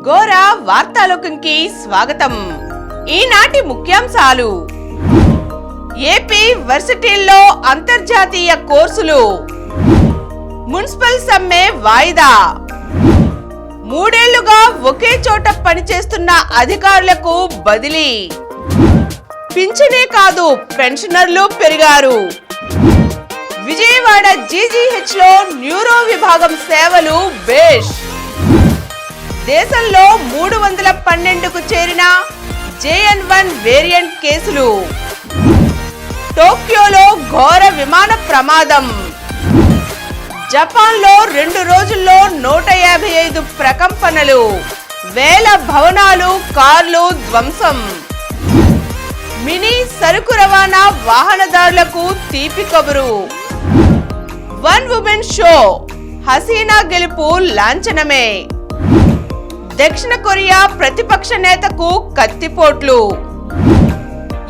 గోర వార్తాలోకంకి స్వాగతం. ఈనాటి ముఖ్యాంశాలు: ఏపీ వర్సిటీల్లో అంతర్జాతీయ కోర్సులు, మున్సిపల్ సమ్మె వాయిదా, 3 ఏళ్లుగా ఒకే చోట పనిచేస్తున్న అధికారులకు బదిలీ, పింఛనే కాదు పెన్షనర్లు పెరిగారు, విజయవాడ జీజీహెచ్ లో న్యూరో విభాగం సేవలు బేష్, దేశంలో 312కు చేరిన JN1 వేరియంట్ కేసులు, టోక్యోలో ఘోర విమాన ప్రమాదం, జపాన్లో 2 రోజుల్లో 155 ప్రకంపనలు, వేల భవనాలు కార్లు ధ్వంసం, మినీ సరుకు రవాణా వాహనదారులకు తీపి కబురు, 1 ఉమెన్ షో హసీనా గెలుపు లాంఛనమే, దక్షిణ కొరియా ప్రతిపక్ష నేతకు కత్తిపోట్లు.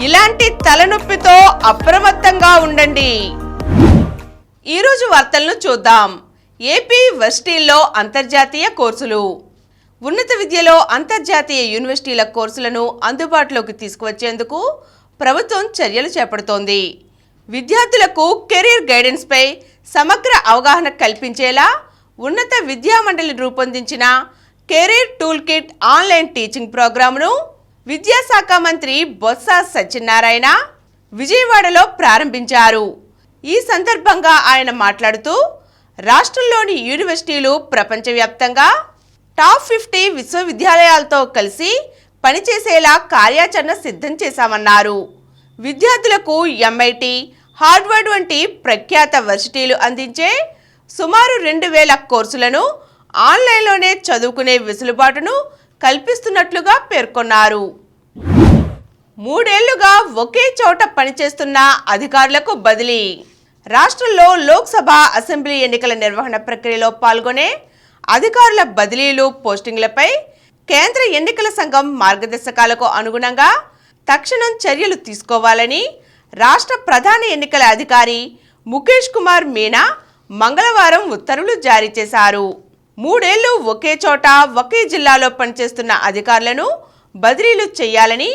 ఇలాంటి తలనొప్పితో అప్రమత్తంగా ఉండండి. ఈరోజు వార్తలను చూద్దాం. ఏపీ వర్సిటీల్లో అంతర్జాతీయ కోర్సులు. ఉన్నత విద్యలో అంతర్జాతీయ యూనివర్సిటీల కోర్సులను అందుబాటులోకి తీసుకువచ్చేందుకు ప్రభుత్వం చర్యలు చేపడుతోంది. విద్యార్థులకు కెరీర్ గైడెన్స్ పై సమగ్ర అవగాహన కల్పించేలా ఉన్నత విద్యా మండలి రూపొందించిన career tool kit online teaching ప్రోగ్రాంను విద్యాశాఖ మంత్రి బొత్స సత్యనారాయణ విజయవాడలో ప్రారంభించారు. ఈ సందర్భంగా ఆయన మాట్లాడుతూ, రాష్ట్రంలోని యూనివర్సిటీలు ప్రపంచవ్యాప్తంగా టాప్ 50 విశ్వవిద్యాలయాలతో కలిసి పనిచేసేలా కార్యాచరణ సిద్ధం చేశామన్నారు. విద్యార్థులకు MIT, హార్వర్డ్ వంటి ప్రఖ్యాత వర్సిటీలు అందించే సుమారు 2000 కోర్సులను ఆన్లైన్లోనే చదువుకునే వెసులుబాటును కల్పిస్తున్నట్లుగా పేర్కొన్నారు. 3 ఏళ్లుగా ఒకే చోట పనిచేస్తున్న అధికారులకు బదిలీ. రాష్ట్రంలో లోక్సభ, అసెంబ్లీ ఎన్నికల నిర్వహణ ప్రక్రియలో పాల్గొనే అధికారుల బదిలీలు, పోస్టింగ్లపై కేంద్ర ఎన్నికల సంఘం మార్గదర్శకాలకు అనుగుణంగా తక్షణం చర్యలు తీసుకోవాలని రాష్ట్ర ప్రధాన ఎన్నికల అధికారి ముఖేష్ కుమార్ మీనా మంగళవారం ఉత్తర్వులు జారీ చేశారు. 3 ఏళ్లు ఒకే చోట, ఒకే జిల్లాలో పనిచేస్తున్న అధికారులను బదిలీలు చేయాలని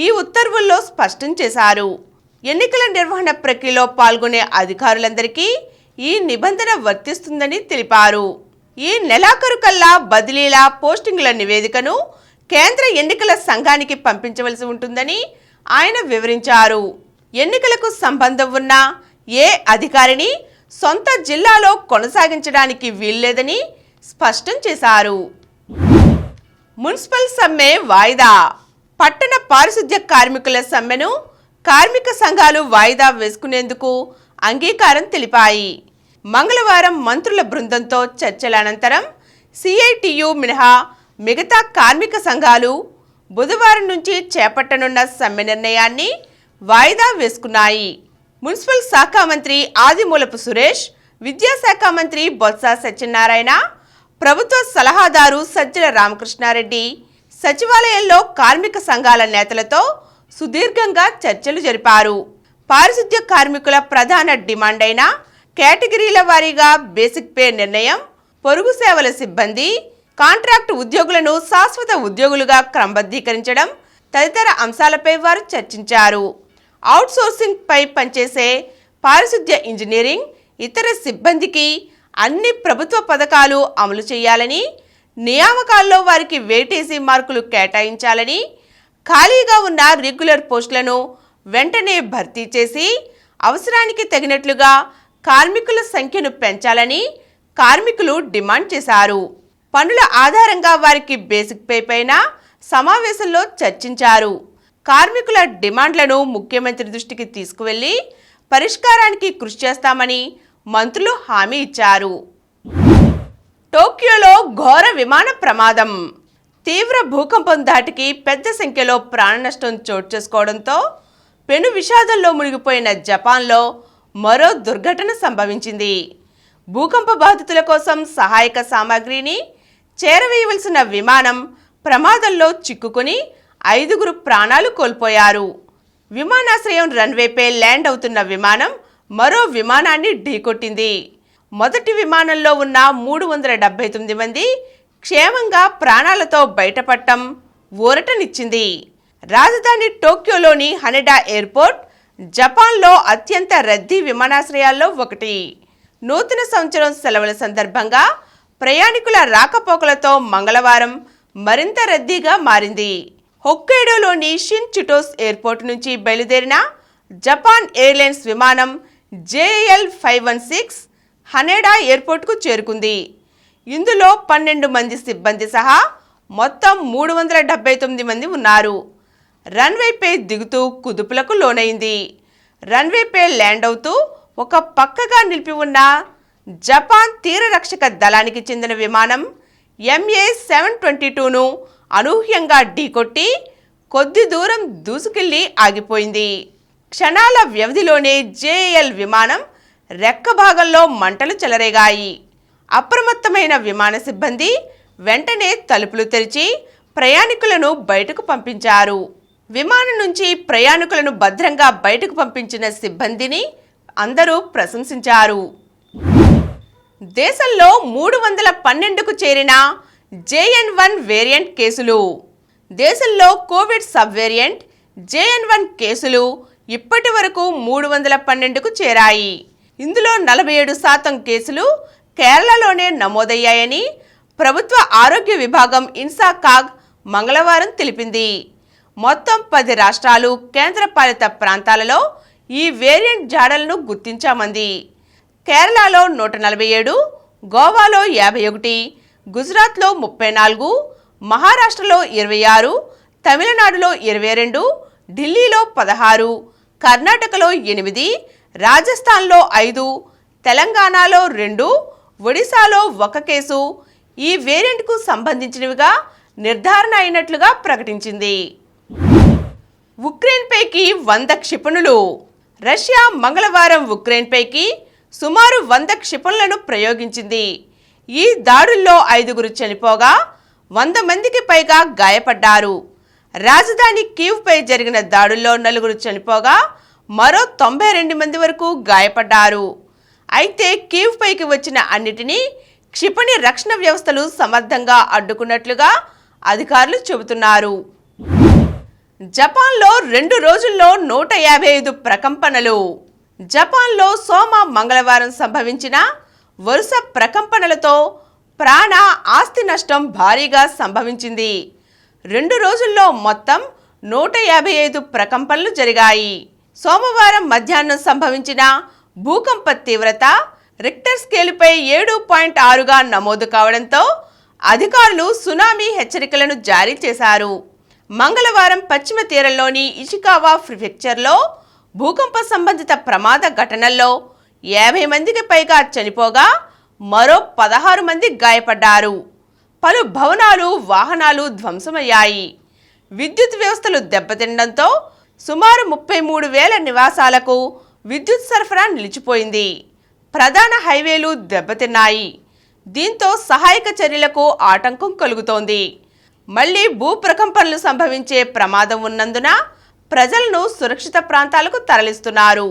ఈ ఉత్తర్వుల్లో స్పష్టం చేశారు. ఎన్నికల నిర్వహణ ప్రక్రియలో పాల్గొనే అధికారులందరికీ ఈ నిబంధన వర్తిస్తుందని తెలిపారు. ఈ నెలాఖరు కల్లా బదిలీల, పోస్టింగుల నివేదికను కేంద్ర ఎన్నికల సంఘానికి పంపించవలసి ఉంటుందని ఆయన వివరించారు. ఎన్నికలకు సంబంధం ఉన్న ఏ అధికారిని సొంత జిల్లాలో కొనసాగించడానికి వీల్లేదని స్పష్టం చేశారు. మున్సిపల్ సమ్మె వాయిదా. పట్టణ పారిశుద్ధ్య కార్మికుల సమ్మెను కార్మిక సంఘాలు వాయిదా వేసుకునేందుకు అంగీకారం తెలిపాయి. మంగళవారం మంత్రుల బృందంతో చర్చల అనంతరం CITU మినహా మిగతా కార్మిక సంఘాలు బుధవారం నుంచి చేపట్టనున్న సమ్మె నిర్ణయాన్ని వాయిదా వేసుకున్నాయి. మున్సిపల్ శాఖ మంత్రి ఆదిమూలపు సురేష్, విద్యాశాఖ మంత్రి బొత్స సత్యనారాయణ, ప్రభుత్వ సలహాదారు సజ్జల రామకృష్ణారెడ్డి సచివాలయంలో కార్మిక సంఘాల నేతలతో సుదీర్ఘంగా చర్చలు జరిపారు. పారిశుద్ధ్య కార్మికుల ప్రధాన డిమాండ్ అయిన కేటగిరీల వారీగా బేసిక్ పే నిర్ణయం, పొరుగు సేవల సిబ్బంది, కాంట్రాక్టు ఉద్యోగులను శాశ్వత ఉద్యోగులుగా క్రమబద్ధీకరించడం తదితర అంశాలపై వారు చర్చించారు. అవుట్సోర్సింగ్ పై పనిచేసే పారిశుద్ధ్య ఇంజనీరింగ్, ఇతర సిబ్బందికి అన్ని ప్రభుత్వ పథకాలు అమలు చేయాలని, నియామకాల్లో వారికి వెయిటేజీ మార్కులు కేటాయించాలని, ఖాళీగా ఉన్న రెగ్యులర్ పోస్టులను వెంటనే భర్తీ చేసి అవసరానికి తగినట్లుగా కార్మికుల సంఖ్యను పెంచాలని కార్మికులు డిమాండ్ చేశారు. పనుల ఆధారంగా వారికి బేసిక్ పే పైన సమావేశంలో చర్చించారు. కార్మికుల డిమాండ్లను ముఖ్యమంత్రి దృష్టికి తీసుకువెళ్లి పరిష్కారానికి కృషి చేస్తామని మంత్రులు హామీ ఇచ్చారు. టోక్యోలో ఘోర విమాన ప్రమాదం. తీవ్ర భూకంపం ధాటికి పెద్ద సంఖ్యలో ప్రాణ నష్టం చోటు చేసుకోవడంతో పెను విషాదంలో మునిగిపోయిన జపాన్లో మరో దుర్ఘటన సంభవించింది. భూకంప బాధితుల కోసం సహాయక సామాగ్రిని చేరవేయవలసిన విమానం ప్రమాదంలో చిక్కుకుని 5 ప్రాణాలు కోల్పోయారు. విమానాశ్రయం రన్వేపై ల్యాండ్ అవుతున్న విమానం మరో విమానాన్ని ఢీకొట్టింది. మొదటి విమానంలో ఉన్న 379 మంది క్షేమంగా ప్రాణాలతో బయటపడటం ఊరటనిచ్చింది. రాజధాని టోక్యోలోని హనెడా ఎయిర్పోర్ట్ జపాన్లో అత్యంత రద్దీ విమానాశ్రయాల్లో ఒకటి. నూతన సంవత్సరం సెలవుల సందర్భంగా ప్రయాణికుల రాకపోకలతో మంగళవారం మరింత రద్దీగా మారింది. హొక్కైడోలోని షిన్ చిటోస్ ఎయిర్పోర్ట్ నుంచి బయలుదేరిన జపాన్ ఎయిర్లైన్స్ విమానం JL516 హనెడా ఎయిర్పోర్ట్కు చేరుకుంది. ఇందులో 12 మంది సిబ్బంది సహా మొత్తం 379 మంది ఉన్నారు. రన్వేపై దిగుతూ కుదుపులకు లోనైంది. రన్వేపై ల్యాండ్ అవుతూ ఒక పక్కగా నిలిపి ఉన్న జపాన్ తీరరక్షక దళానికి చెందిన విమానం MA722ను అనూహ్యంగా ఢీకొట్టి కొద్ది దూరం దూసుకెళ్లి ఆగిపోయింది. క్షణాల వ్యవధిలోనే JL విమానం రెక్క భాగంలో మంటలు చెలరేగాయి. అప్రమత్తమైన విమాన సిబ్బంది వెంటనే తలుపులు తెరిచి ప్రయాణికులను బయటకు పంపించారు. విమానం నుంచి ప్రయాణికులను భద్రంగా బయటకు పంపించిన సిబ్బందిని అందరూ ప్రశంసించారు. దేశంలో 312కు చేరిన JN1 వేరియంట్ కేసులు. దేశంలో కోవిడ్ సబ్ వేరియంట్ JN1 కేసులు ఇప్పటి వరకు 312కు చేరాయి. ఇందులో 47% కేసులు కేరళలోనే నమోదయ్యాయని ప్రభుత్వ ఆరోగ్య విభాగం ఇన్సాకాగ్ మంగళవారం తెలిపింది. మొత్తం 10 రాష్ట్రాలు కేంద్రపాలిత ప్రాంతాలలో ఈ వేరియంట్ జాడలను గుర్తించామంది. కేరళలో 147, గోవాలో 51, గుజరాత్లో 34, మహారాష్ట్రలో 26, తమిళనాడులో 22, ఢిల్లీలో 16, కర్ణాటకలో 8, రాజస్థాన్లో 5, తెలంగాణలో 2, ఒడిశాలో 1 కేసు ఈ వేరియంట్కు సంబంధించినవిగా నిర్ధారణ అయినట్లుగా ప్రకటించింది. ఉక్రెయిన్పైకి 100 క్షిపణులు. రష్యా మంగళవారం ఉక్రెయిన్పైకి సుమారు 100 క్షిపణులను ప్రయోగించింది. ఈ దాడుల్లో 5 చనిపోగా 100 మందికి పైగా గాయపడ్డారు. రాజధాని కీవ్పై జరిగిన దాడుల్లో 4 చనిపోగా మరో 92 మంది వరకు గాయపడ్డారు. అయితే కీవ్పైకి వచ్చిన అన్నిటినీ క్షిపణి రక్షణ వ్యవస్థలు సమర్థంగా అడ్డుకున్నట్లుగా అధికారులు చెబుతున్నారు. జపాన్లో 2 రోజుల్లో 155 ప్రకంపనలు. జపాన్లో సోమ మంగళవారం సంభవించిన వరుస ప్రకంపనలతో ప్రాణ ఆస్తి నష్టం భారీగా సంభవించింది. 2 రోజుల్లో మొత్తం 155 ప్రకంపనలు జరిగాయి. సోమవారం మధ్యాహ్నం సంభవించిన భూకంప తీవ్రత రిక్టర్ స్కేలుపై 7.6గా నమోదు కావడంతో అధికారులు సునామీ హెచ్చరికలను జారీ చేశారు. మంగళవారం పశ్చిమ తీరంలోని ఇషికావా ప్రిఫెక్చర్లో భూకంప సంబంధిత ప్రమాద ఘటనల్లో 50 మందికి పైగా చనిపోగా మరో 16 మంది గాయపడ్డారు. పలు భవనాలు, వాహనాలు ధ్వంసమయ్యాయి. విద్యుత్ వ్యవస్థలు దెబ్బతినడంతో సుమారు 33,000 నివాసాలకు విద్యుత్ సరఫరా నిలిచిపోయింది. ప్రధాన హైవేలు దెబ్బతిన్నాయి. దీంతో సహాయక చర్యలకు ఆటంకం కలుగుతోంది. మళ్లీ భూ ప్రకంపనలు సంభవించే ప్రమాదం ఉన్నందున ప్రజలను సురక్షిత ప్రాంతాలకు తరలిస్తున్నారు.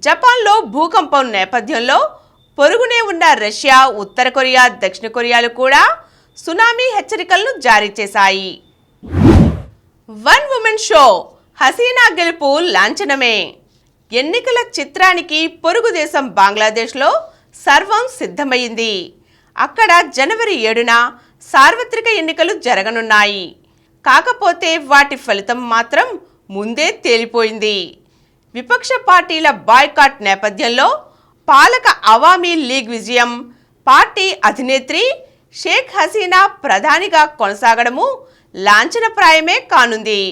జపాన్లో భూకంపం నేపథ్యంలో పొరుగునే ఉన్న రష్యా, ఉత్తర కొరియా, దక్షిణ కొరియాలు కూడా సునామీ హెచ్చరికలను జారీ చేశాయి. వన్ ఉమెన్ షో హసీనా గెలుపు లాంఛనమే. ఎన్నికల చిత్రానికి పొరుగు దేశం బంగ్లాదేశ్లో సర్వం సిద్ధమైంది. అక్కడ జనవరి 7న సార్వత్రిక ఎన్నికలు జరగనున్నాయి. కాకపోతే వాటి ఫలితం మాత్రం ముందే తేలిపోయింది. విపక్ష పార్టీల బాయ్కాట్ నేపథ్యంలో పాలక అవామీ లీగ్ విజయం, పార్టీ అధినేత్రి షేక్ హసీనా ప్రధానిగా కొనసాగడము లాంఛనప్రాయమే కానుంది.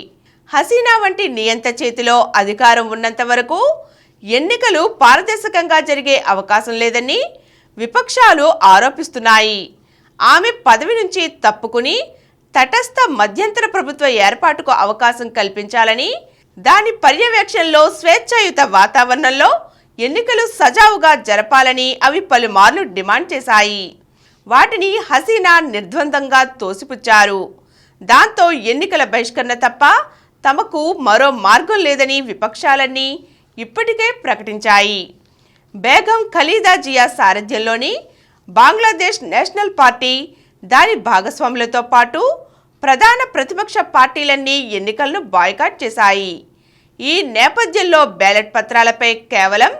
హసీనా వంటి నియంత చేతిలో అధికారం ఉన్నంత వరకు ఎన్నికలు పారదర్శకంగా జరిగే అవకాశం లేదని విపక్షాలు ఆరోపిస్తున్నాయి. ఆమె పదవి నుంచి తప్పుకుని తటస్థ మధ్యంతర ప్రభుత్వ ఏర్పాటుకు అవకాశం కల్పించాలని, దాని పర్యవేక్షణలో స్వేచ్ఛాయుత వాతావరణంలో ఎన్నికలు సజావుగా జరపాలని అవి పలుమార్లు డిమాండ్ చేశాయి. వాటిని హసీనా నిర్ద్వందంగా తోసిపుచ్చారు. దాంతో ఎన్నికల బహిష్కరణ తప్ప తమకు మరో మార్గం లేదని విపక్షాలన్నీ ఇప్పటికే ప్రకటించాయి. బేగం ఖలీదా జియా సారథ్యంలోని బంగ్లాదేశ్ నేషనల్ పార్టీ దాని భాగస్వాములతో పాటు ప్రధాన ప్రతిపక్ష పార్టీలన్నీ ఎన్నికలను బాయ్కాట్ చేశాయి. ఈ నేపథ్యంలో బ్యాలెట్ పత్రాలపై కేవలం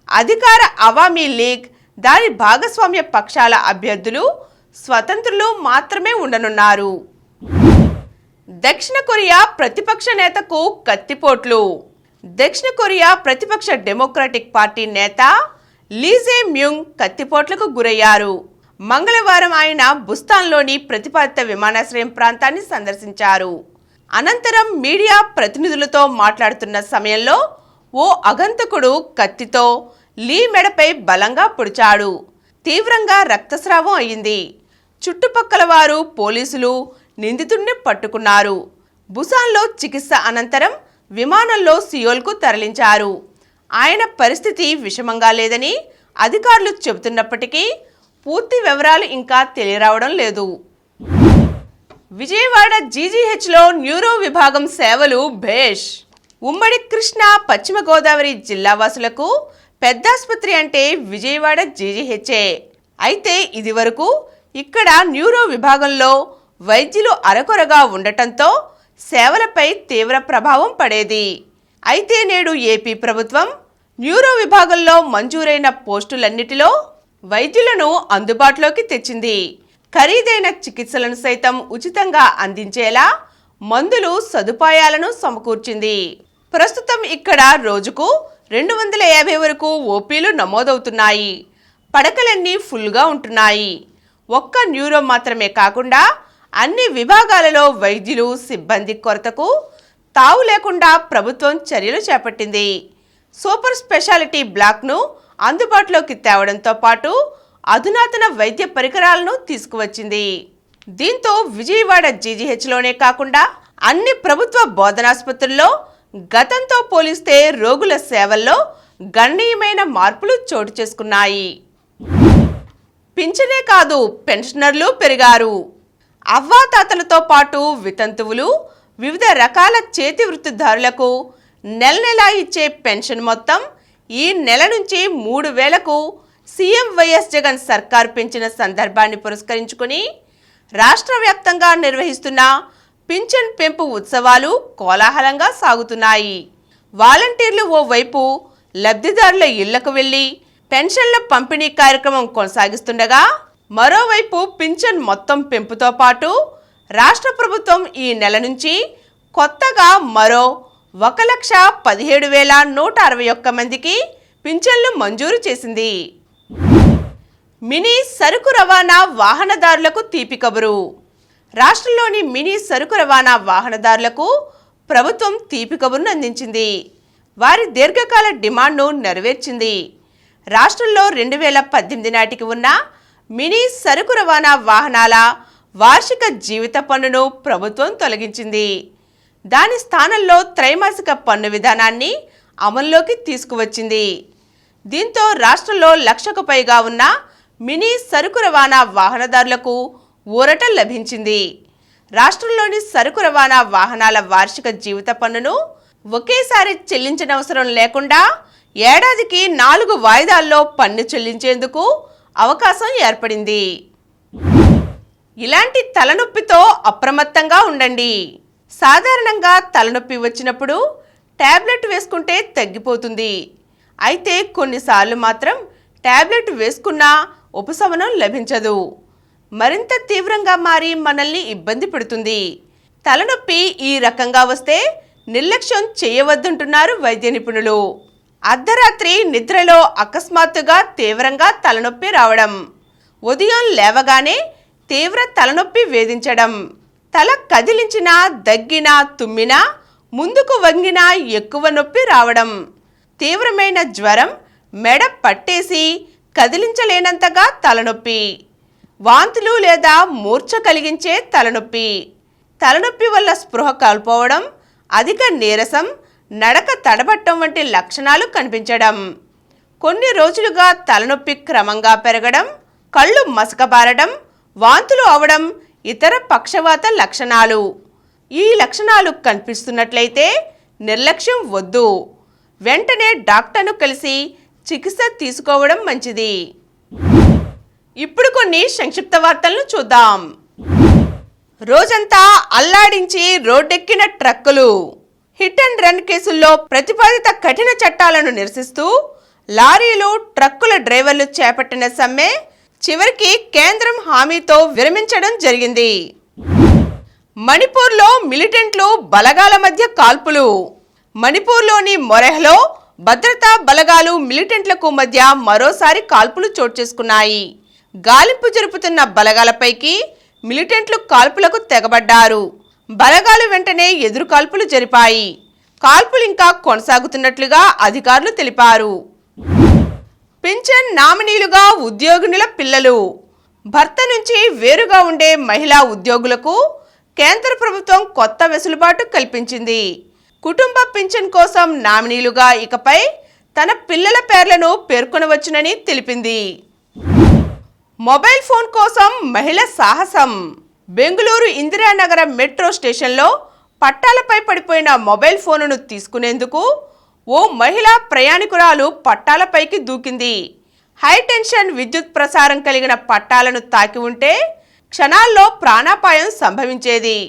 అధికార అవామీ లీగ్, దాని భాగస్వామ్య పక్షాల అభ్యర్థులు, స్వతంత్రులు మాత్రమే ఉండనున్నారు. దక్షిణ కొరియా ప్రతిపక్ష నేతకు కత్తిపోట్లు. దక్షిణ కొరియా ప్రతిపక్ష డెమోక్రాటిక్ పార్టీ నేత లీ జే మ్యూంగ్ కత్తిపోట్లకు గురయ్యారు. మంగళవారం ఆయన బుస్తాన్లోని ప్రతిపాదిత విమానాశ్రయం ప్రాంతాన్ని సందర్శించారు. అనంతరం మీడియా ప్రతినిధులతో మాట్లాడుతున్న సమయంలో ఓ అగంతకుడు కత్తితో లీ మెడపై బలంగా పొడిచాడు. తీవ్రంగా రక్తస్రావం అయింది. చుట్టుపక్కల వారు, పోలీసులు నిందితుడిని పట్టుకున్నారు. బుసాన్లో చికిత్స అనంతరం విమానంలో సియోల్కు తరలించారు. ఆయన పరిస్థితి విషమంగా లేదని అధికారులు చెబుతున్నప్పటికీ పూర్తి వివరాలు ఇంకా తెలియరావడం లేదు. విజయవాడ జీజీహెచ్లో న్యూరో విభాగం సేవలు భేష్. ఉమ్మడి కృష్ణా, పశ్చిమ గోదావరి జిల్లా వాసులకు పెద్దాసుపత్రి అంటే విజయవాడ జీజీహెచ్ఏ. అయితే ఇదివరకు ఇక్కడ న్యూరో విభాగంలో వైద్యులు అరకొరగా ఉండటంతో సేవలపై తీవ్ర ప్రభావం పడేది. అయితే నేడు ఏపీ ప్రభుత్వం న్యూరో విభాగంలో మంజూరైన పోస్టులన్నిటిలో వైద్యులను అందుబాటులోకి తెచ్చింది. ఖరీదైన చికిత్సలను సైతం ఉచితంగా అందించేలా మందులు, సదుపాయాలను సమకూర్చింది. ప్రస్తుతం ఇక్కడ రోజుకు 250 వరకు ఓపీలు నమోదవుతున్నాయి. పడకలన్నీ ఫుల్గా ఉంటున్నాయి. ఒక్క న్యూరో మాత్రమే కాకుండా అన్ని విభాగాలలో వైద్యులు, సిబ్బంది కొరతకు తావు లేకుండా ప్రభుత్వం చర్యలు చేపట్టింది. సూపర్ స్పెషాలిటీ బ్లాక్ను అందుబాటులోకి తేవడంతో పాటు అధునాతన వైద్య పరికరాలను తీసుకువచ్చింది. దీంతో విజయవాడ జీజీహెచ్లోనే కాకుండా అన్ని ప్రభుత్వ బోధనాసుపత్రుల్లో గతంతో పోలిస్తే రోగుల సేవల్లో గణనీయమైన మార్పులు చోటు చేసుకున్నాయి. పింఛనే కాదు, పెన్షనర్లు పెరిగారు. అవ్వాతాతలతో పాటు వితంతువులు, వివిధ రకాల చేతి వృత్తిదారులకు నెల నెలా ఇచ్చే పెన్షన్ మొత్తం ఈ నెల నుంచి 3,000కు సీఎం వైఎస్ జగన్ సర్కార్ పెంచిన సందర్భాన్ని పురస్కరించుకుని రాష్ట్ర వ్యాప్తంగా నిర్వహిస్తున్న పింఛన్ పెంపు ఉత్సవాలు కోలాహలంగా సాగుతున్నాయి. వాలంటీర్లు ఓవైపు లబ్ధిదారుల ఇళ్లకు వెళ్లి పెన్షన్ల పంపిణీ కార్యక్రమం కొనసాగిస్తుండగా, మరోవైపు పింఛన్ మొత్తం పెంపుతో పాటు రాష్ట్ర ప్రభుత్వం ఈ నెల నుంచి కొత్తగా మరో 1,17,161 మందికి పింఛన్లు మంజూరు చేసింది. మినీ సరుకు రవాణా వాహనదారులకు తీపి కబురు. రాష్ట్రంలోని మినీ సరుకు రవాణా వాహనదారులకు ప్రభుత్వం తీపి కబురును అందించింది. వారి దీర్ఘకాల డిమాండ్ను నెరవేర్చింది. రాష్ట్రంలో 2018 నాటికి ఉన్న మినీ సరుకు రవాణా వాహనాల వార్షిక జీవిత పన్నును ప్రభుత్వం తొలగించింది. దాని స్థానంలో త్రైమాసిక పన్ను విధానాన్ని అమల్లోకి తీసుకువచ్చింది. దీంతో రాష్ట్రంలో 1,00,000కు పైగా ఉన్న మినీ సరుకు రవాణా వాహనదారులకు ఊరట లభించింది. రాష్ట్రంలోని సరుకు రవాణా వాహనాల వార్షిక జీవిత పన్నును ఒకేసారి చెల్లించనవసరం లేకుండా ఏడాదికి 4 వాయిదాల్లో పన్ను చెల్లించేందుకు అవకాశం ఏర్పడింది. ఇలాంటి తలనొప్పితో అప్రమత్తంగా ఉండండి. సాధారణంగా తలనొప్పి వచ్చినప్పుడు టాబ్లెట్ వేసుకుంటే తగ్గిపోతుంది. అయితే కొన్నిసార్లు మాత్రం టాబ్లెట్ వేసుకున్నా ఉపశమనం లభించదు. మరింత తీవ్రంగా మారి మనల్ని ఇబ్బంది పెడుతుంది. తలనొప్పి ఈ రకంగా వస్తే నిర్లక్ష్యం చేయవద్దంటున్నారు వైద్య నిపుణులు. అర్ధరాత్రి నిద్రలో అకస్మాత్తుగా తీవ్రంగా తలనొప్పి రావడం, ఉదయం లేవగానే తీవ్ర తలనొప్పి వేధించడం, తల కదిలించినా, దగ్గినా, తుమ్మినా, ముందుకు వంగినా ఎక్కువ నొప్పి రావడం, తీవ్రమైన జ్వరం, మెడ పట్టేసి కదిలించలేనంతగా తలనొప్పి, వాంతులు లేదా మూర్ఛ కలిగించే తలనొప్పి, తలనొప్పి వల్ల స్పృహ కోల్పోవడం, అధిక నీరసం, నడక తడబట్టం వంటి లక్షణాలు కనిపించడం, కొన్ని రోజులుగా తలనొప్పి క్రమంగా పెరగడం, కళ్ళు మసకబారడం, వాంతులు అవడం ఇతర పక్షవాత లక్షణాలు. ఈ లక్షణాలు కనిపిస్తున్నట్లయితే నిర్లక్ష్యం వద్దు. వెంటనే డాక్టర్ను కలిసి చికిత్స తీసుకోవడం మంచిది. ఇప్పుడు కొన్ని సంక్షిప్త వార్తలను చూద్దాం. రోజంతా అల్లాడించి రోడ్డెక్కిన ట్రక్కులు. హిట్ అండ్ రన్ కేసుల్లో ప్రతిపాదిత కఠిన చట్టాలను నిరసిస్తూ లారీలు, ట్రక్కుల డ్రైవర్లు చేపట్టిన సమ్మె చివరికి కేంద్రం హామీతో విరమించడం జరిగింది. మణిపూర్లో మిలిటెంట్లు బలగాల మధ్య కాల్పులు. మణిపూర్లోని మొరెహ్లో భద్రతా బలగాలు మిలిటెంట్లకు మధ్య మరోసారి కాల్పులు చోటు చేసుకున్నాయి. గాలింపు జరుపుతున్న బలగాలపైకి మిలిటెంట్లు కాల్పులకు తెగబడ్డారు. బలగాలు వెంటనే ఎదురు కాల్పులు జరిపాయి. కాల్పులు ఇంకా కొనసాగుతున్నట్లుగా అధికారులు తెలిపారు. పింఛన్ నామినీలుగా ఉద్యోగినుల పిల్లలు. భర్త నుంచి వేరుగా ఉండే మహిళా ఉద్యోగులకు కేంద్ర ప్రభుత్వం కొత్త వెసులుబాటు కల్పించింది. కుటుంబ పింఛన్ కోసం నామినీలుగా ఇకపై తన పిల్లల పేర్లను పేర్కొనవచ్చునని తెలిపింది. మొబైల్ ఫోన్ కోసం మహిళ సాహసం. బెంగళూరు ఇందిరానగర మెట్రో స్టేషన్లో పట్టాలపై పడిపోయిన మొబైల్ ఫోనును తీసుకునేందుకు ఓ మహిళా ప్రయాణికురాలు పట్టాలపైకి దూకింది. హైటెన్షన్ విద్యుత్ ప్రసారం కలిగిన పట్టాలను తాకి ఉంటే క్షణాల్లో ప్రాణాపాయం సంభవించేది.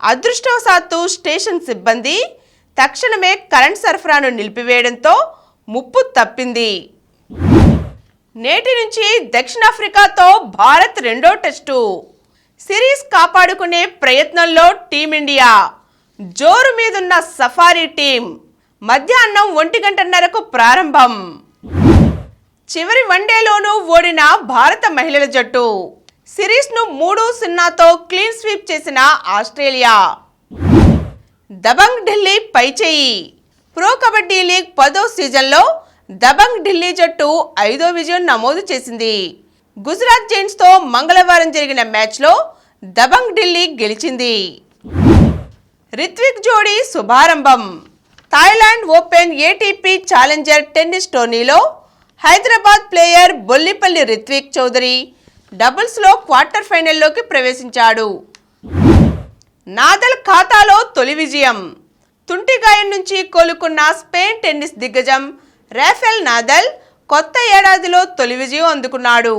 అదృష్టవశాత్తు స్టేషన్ సిబ్బంది తక్షణమే కరెంట్ సరఫరాను నిలిపివేయడంతో ముప్పు తప్పింది. నేటి నుంచి దక్షిణాఫ్రికాతో భారత్ రెండో టెస్టు. సిరీస్ కాపాడుకునే ప్రయత్నంలో టీమిండియా. జోరు మీదున్న సఫారీ టీం. మధ్యాహ్నం 1:30 ప్రారంభం. చివరి వన్డేలోనూ ఓడిన భారత మహిళల జట్టు. సిరీస్ను 3-0తో క్లీన్ స్వీప్ చేసిన ఆస్ట్రేలియా. దబంగ్ ఢిల్లీ పైచేయి. ప్రో కబడ్డీ లీగ్ 10వ సీజన్లో దబంగ్ ఢిల్లీ జట్టు 5వ విజయం నమోదు చేసింది. గుజరాత్ జైంట్స్తో మంగళవారం జరిగిన మ్యాచ్లో దబంగ్ ఢిల్లీ గెలిచింది. రిత్విక్ జోడీ శుభారంభం. Thailand Open ATP challenger tennis టోర్నీలో హైదరాబాద్ ప్లేయర్ బొల్లిపల్లి రిత్విక్ చౌదరి డబుల్స్లో క్వార్టర్ ఫైనల్లోకి ప్రవేశించాడు. నాదల్ ఖాతాలో తొలి విజయం. తుంటి గాయం నుంచి కోలుకున్న స్పెయిన్ టెన్నిస్ దిగ్గజం రాఫెల్ నాదల్ కొత్త ఏడాదిలో తొలి విజయం అందుకున్నాడు.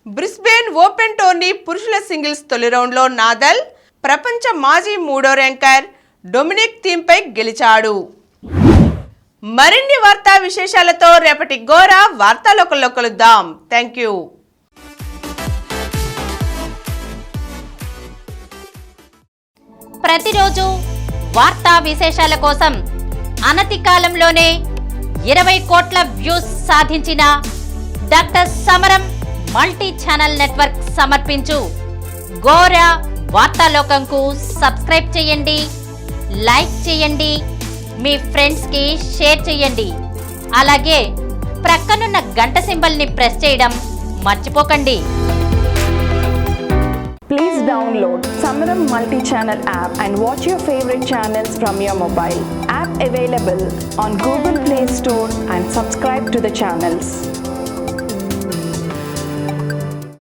బ్రిస్బేన్ ఓపెన్ టోర్నీ పురుషుల సింగిల్స్ తొలి రౌండ్లో నాదల్ ప్రపంచ మాజీ 3వ ర్యాంకర్ డొమినిక్ థీమ్పై గెలిచాడు. మరిన్ని వార్తా విశేషాలతో రేపటి గోరా వార్తాలోకంలో కలుద్దాం. Thank you. ప్రతిరోజు వార్తా విశేషాల కోసం అనతి కాలంలోనే 20 కోట్ల వ్యూస్ సాధించిన డాక్టర్ సమరం మల్టీ ఛానల్ నెట్వర్క్ సమర్పించు గోరా వార్తాలోకంకు సబ్స్క్రైబ్ చేయండి, లైక్ చేయండి, మీ ఫ్రెండ్స్కి షేర్ చేయండి. అలాగే ప్రక్కనున్న గంట సింబల్ని ప్రెస్ చేయడం మర్చిపోకండి. Please download Samaram multi-channel app and watch your favorite channels from your mobile. App available on Google Play Store and subscribe to the channels.